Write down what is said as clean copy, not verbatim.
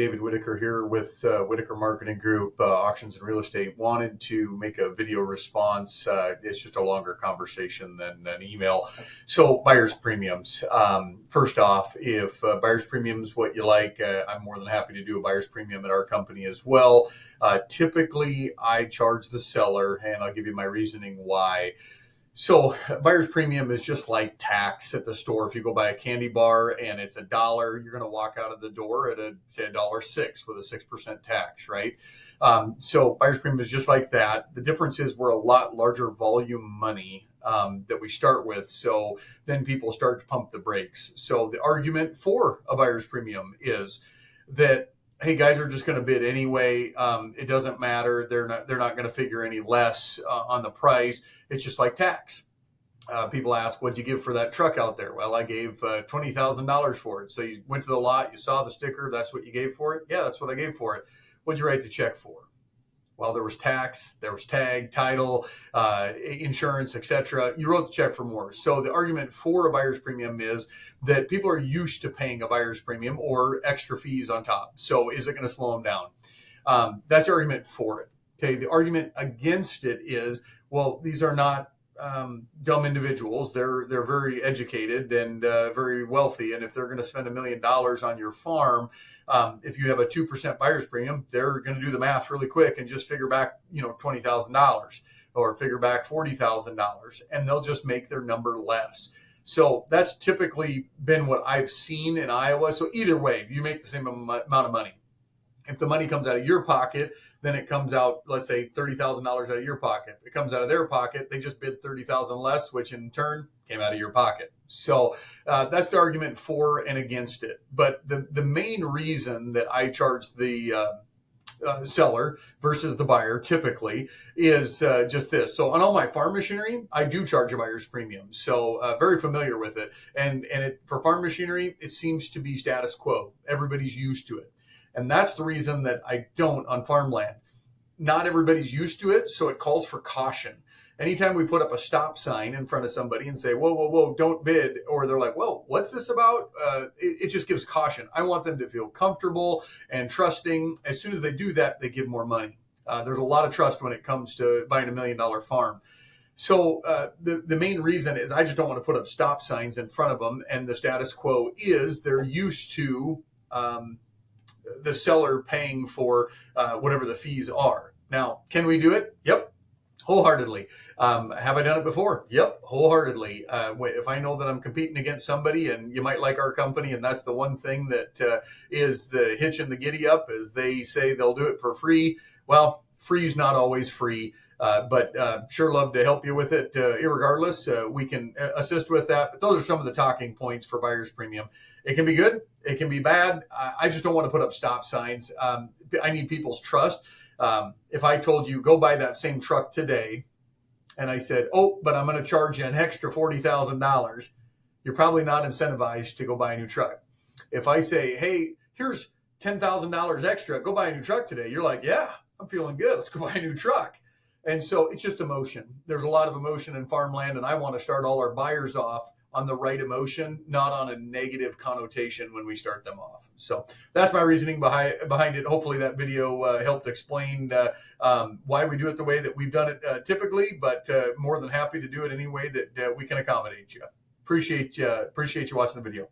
David Whitaker here with Whitaker Marketing Group, Auctions and Real Estate. Wanted to make a video response. It's just a longer conversation than an email. So buyer's premiums. First off, if buyer's premiums what you like, I'm more than happy to do a buyer's premium at our company as well. Typically, I charge the seller, and I'll give you my reasoning why. So buyer's premium is just like tax at the store. If you go buy a candy bar and it's $1, you're going to walk out of the door at say $1.06 with a 6% tax, right? So buyer's premium is just like that. The difference is we're a lot larger volume money that we start with. So then people start to pump the brakes. So the argument for a buyer's premium is that, hey, guys are just going to bid anyway. It doesn't matter. They're not going to figure any less on the price. It's just like tax. People ask, what'd you give for that truck out there? Well, I gave $20,000 for it. So you went to the lot, you saw the sticker. That's what you gave for it? Yeah, that's what I gave for it. What'd you write the check for? Well, there was tax, there was tag, title, insurance, etc. You wrote the check for more. So the argument for a buyer's premium is that people are used to paying a buyer's premium or extra fees on top. So is it going to slow them down? That's the argument for it. Okay. The argument against it is, well, these are not dumb individuals. They're very educated and very wealthy. And if they're going to spend $1 million on your farm, if you have a 2% buyer's premium, they're going to do the math really quick and just figure back, $20,000 or figure back $40,000, and they'll just make their number less. So that's typically been what I've seen in Iowa. So either way, you make the same amount of money. If the money comes out of your pocket, then it comes out, let's say $30,000 out of your pocket. If it comes out of their pocket, they just bid $30,000 less, which in turn came out of your pocket. So that's the argument for and against it. But the main reason that I charge the seller versus the buyer typically is just this. So on all my farm machinery, I do charge a buyer's premium. So very familiar with it. And for farm machinery, it seems to be status quo. Everybody's used to it. And that's the reason that I don't on farmland. Not everybody's used to it, so it calls for caution. Anytime we put up a stop sign in front of somebody and say, whoa, whoa, whoa, don't bid, or they're like, whoa, what's this about? It just gives caution. I want them to feel comfortable and trusting. As soon as they do that, they give more money. There's a lot of trust when it comes to buying $1 million farm. So the main reason is I just don't want to put up stop signs in front of them. And the status quo is they're used to the seller paying for whatever the fees are. Now, can we do it? Yep, wholeheartedly. Have I done it before? Yep, wholeheartedly. If I know that I'm competing against somebody and you might like our company, and that's the one thing that is the hitch in the giddy up, is they say they'll do it for free. Well, free is not always free. But sure love to help you with it. Irregardless, we can assist with that. But those are some of the talking points for buyer's premium. It can be good. It can be bad. I just don't want to put up stop signs. I need people's trust. If I told you, go buy that same truck today, and I said, oh, but I'm going to charge you an extra $40,000, you're probably not incentivized to go buy a new truck. If I say, hey, here's $10,000 extra, go buy a new truck today, you're like, yeah, I'm feeling good. Let's go buy a new truck. And so it's just emotion. There's a lot of emotion in farmland, and I want to start all our buyers off on the right emotion, not on a negative connotation when we start them off. So that's my reasoning behind it. Hopefully that video helped explain why we do it the way that we've done it typically, but more than happy to do it any way that we can accommodate you. Appreciate you watching the video.